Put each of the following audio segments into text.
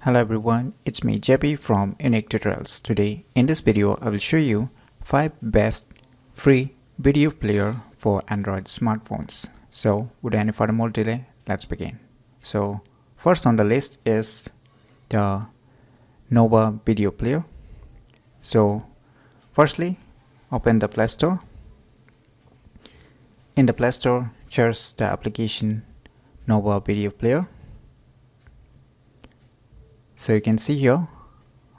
Hello everyone, it's me JP from UniqueTutorials. Today in this video I will show you 5 best free video player for Android smartphones. So without any further more delay, let's begin. So first on the list is the Nova video player. So firstly, open the Play Store. In the Play Store, choose the application Nova video player. So you can see here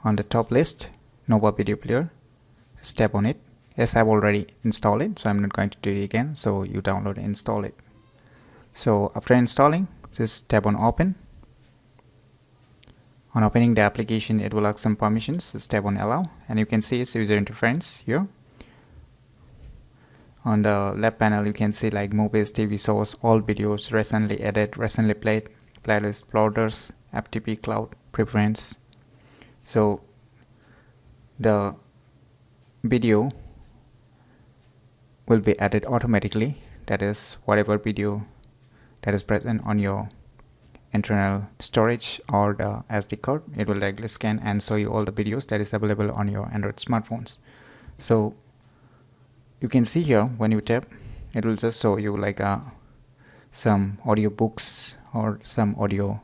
on the top list, Nova video player. Just tap on it. Yes, I've already installed it, so I'm not going to do it again. So you download and install it. So after installing, just tap on open. On opening the application, it will ask some permissions. Just tap on allow, and you can see its user interface here. On the left panel, you can see like movies, TV shows, all videos, recently added, recently played, playlist, folders, FTP, cloud, preference. So the video will be added automatically. That is, whatever video that is present on your internal storage or the SD card, it will directly scan and show you all the videos that is available on your Android smartphones. So you can see here when you tap, it will just show you like some audio books or some audio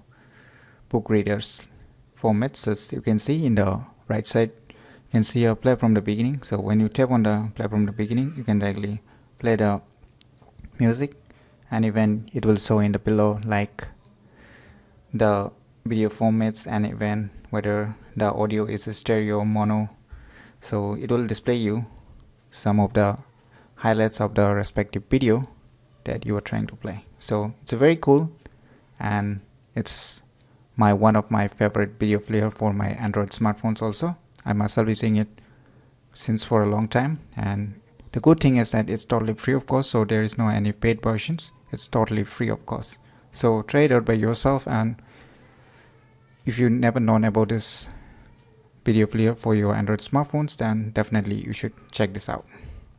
book readers formats. As you can see in the right side, you can see a play from the beginning. So when you tap on the play from the beginning, you can directly play the music, and even it will show in the below like the video formats and even whether the audio is a stereo or mono. So it will display you some of the highlights of the respective video that you are trying to play. So it's a very cool, and it's one of my favorite video player for my Android smartphones also. I myself using it since for a long time, and the good thing is that it's totally free of cost, so there is no any paid versions. It's totally free of cost. So try it out by yourself, and if you never known about this video player for your Android smartphones, then definitely you should check this out.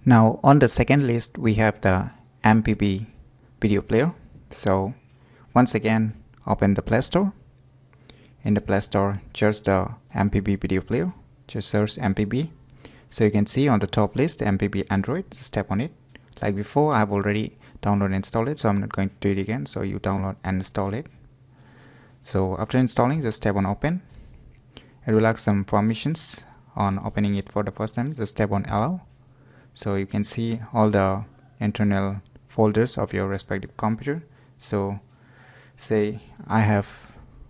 Now on the second list, we have the MPB video player. So once again, open the Play Store. In the Play Store, search the MPB video player. Just search MPB. So you can see on the top list, MPB Android. Just tap on it. Like before, I've already downloaded and installed it, so I'm not going to do it again. So you download and install it. So after installing, just tap on open. It will ask some permissions on opening it for the first time. Just tap on allow. So you can see all the internal folders of your respective computer. So say I have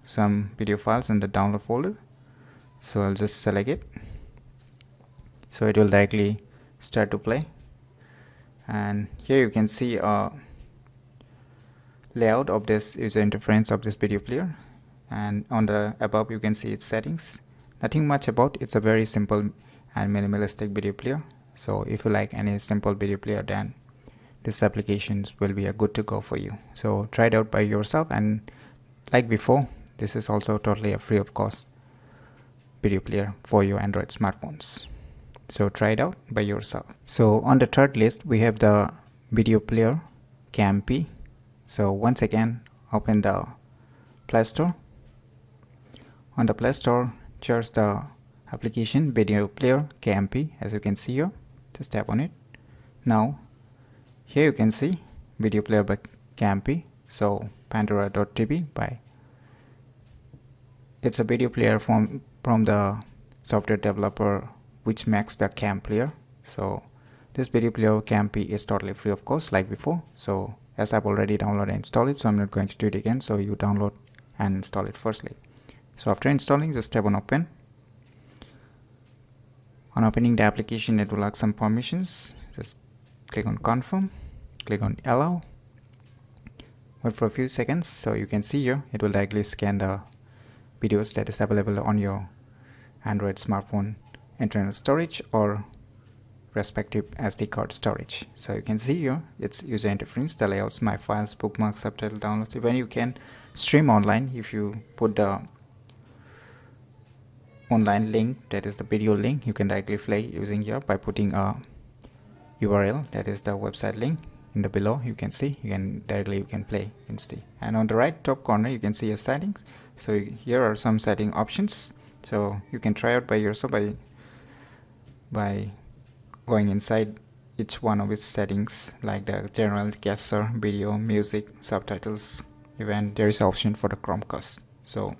some video files in the download folder, so I'll just select it. So it will directly start to play, and here you can see a layout of this user interface of this video player, and on the above you can see its settings. Nothing much about it's a very simple and minimalistic video player. So if you like any simple video player, then this application will be a good to go for you. So try it out by yourself, and like before, this is also totally a free of cost video player for your Android smartphones. So try it out by yourself. So on the third list, we have the video player KMP. So once again, open the Play Store. On the Play Store, search the application video player KMP. As you can see here, just tap on it. Now here you can see video player by KMP. So Pandora.tv by, it's a video player from the software developer which makes the KMP player. So this video player KMP is totally free of cost like before. So as I've already downloaded and installed it, so I'm not going to do it again. So you download and install it firstly. So after installing, just tap on open. On opening the application, it will ask some permissions. Just click on confirm, click on allow, wait for a few seconds. So you can see here it will directly scan the videos that is available on your Android smartphone internal storage or respective SD card storage. So you can see here its user interface, the layouts, my files, bookmarks, subtitle, downloads. Even you can stream online if you put the online link, that is the video link, you can directly play using here by putting a URL, that is the website link. in the below, you can see you can directly play, you can see. And on the right top corner you can see your settings. So here are some setting options, so you can try out by yourself by going inside each one of its settings, like the general, gesture, video, music, subtitles. Even there is an option for the Chromecast, so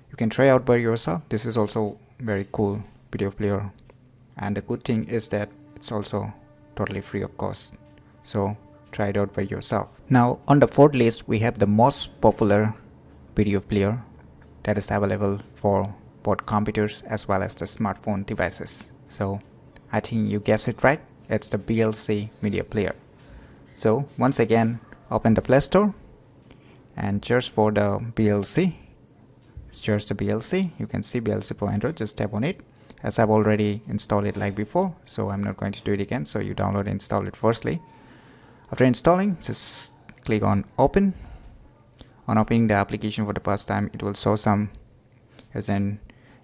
you can try out by yourself. This is also very cool video player, and the good thing is that it's also totally free of cost, so try it out by yourself. Now on the fourth list we have the most popular video player that is available for both computers as well as the smartphone devices. So I think you guessed it right, it's the BLC media player. So once again, open the Play Store and search for the BLC. Search the BLC, you can see BLC for Android, just tap on it. As I've already installed it like before, so I'm not going to do it again. So you download and install it firstly. After installing, just click on open. On opening the application for the first time, it will show some as an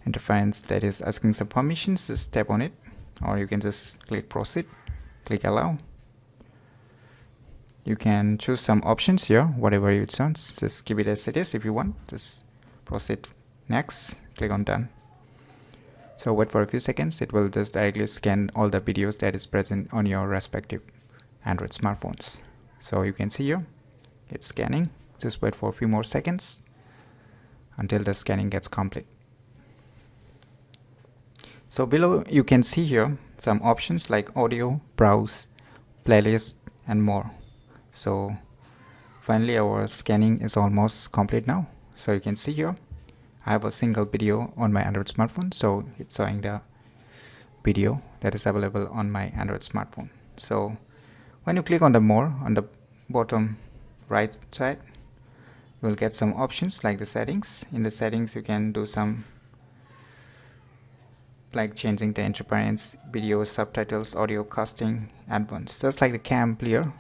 interference that is asking some permissions. Just tap on it, or you can just click proceed, click allow. You can choose some options here, whatever you choose. Just keep it as it is if you want. Just proceed next, click on done. So wait for a few seconds, it will just directly scan all the videos that is present on your respective Android smartphones. So you can see here, it's scanning. Just wait for a few more seconds until the scanning gets complete. So below you can see here some options like audio, browse, playlist and more. So finally our scanning is almost complete now. So you can see here I have a single video on my Android smartphone, so it's showing the video that is available on my Android smartphone. So when you click on the more on the bottom right side, you will get some options like the settings. In the settings you can do some like changing the interference, video, subtitles, audio casting, advanced, just like the KMP player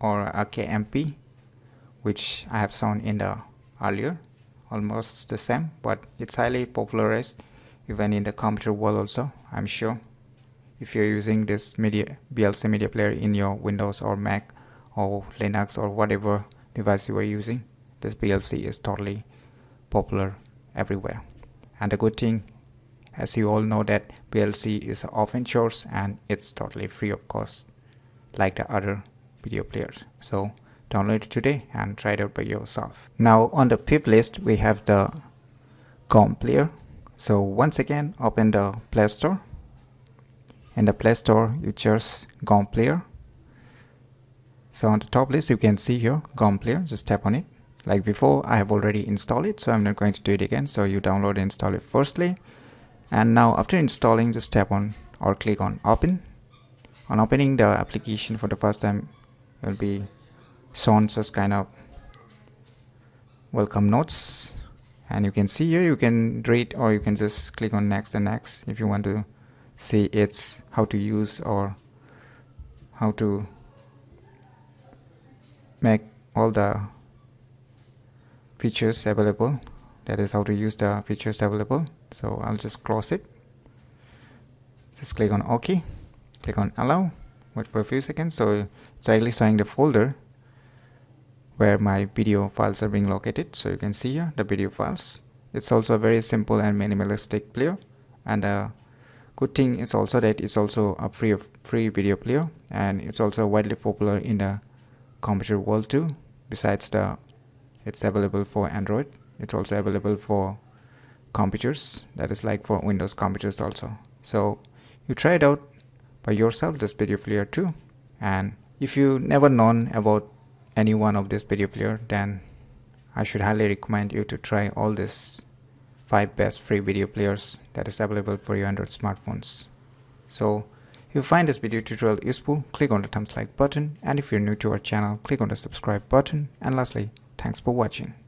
or a KMP, which I have shown in the earlier. Almost the same, but it's highly popularized even in the computer world also, I'm sure. If you're using this BLC media player in your Windows or Mac or Linux or whatever device you are using, this BLC is totally popular everywhere. And the good thing, as you all know, that BLC is open source and it's totally free of cost like the other video players. So download it today and try it out by yourself. Now on the fifth list we have the GOM Player. So once again, open the Play Store. In the Play Store you search GOM Player. So on the top list you can see here GOM Player, just tap on it. Like before, I have already installed it, so I'm not going to do it again. So you download and install it firstly, and now after installing, just tap on or click on open. On opening the application for the first time, it will be shown such kind of welcome notes, and you can see here you can read, or you can just click on next and next if you want to see it's how to use or how to make all the features available, that is how to use the features available. So I'll just close it, just click on OK, click on allow, wait for a few seconds. So it's directly showing the folder where my video files are being located. So you can see here the video files. It's also a very simple and minimalistic player, and the good thing is also that it's also a free video player, and it's also widely popular in the computer world too. Besides it's available for Android, it's also available for computers, that is like for Windows computers also. So you try it out by yourself, this video player too. And if you never known about any one of this video player, then I should highly recommend you to try all these 5 best free video players that is available for your Android smartphones. So if you find this video tutorial useful, click on the thumbs like button, and if you're new to our channel, click on the subscribe button, and lastly, thanks for watching.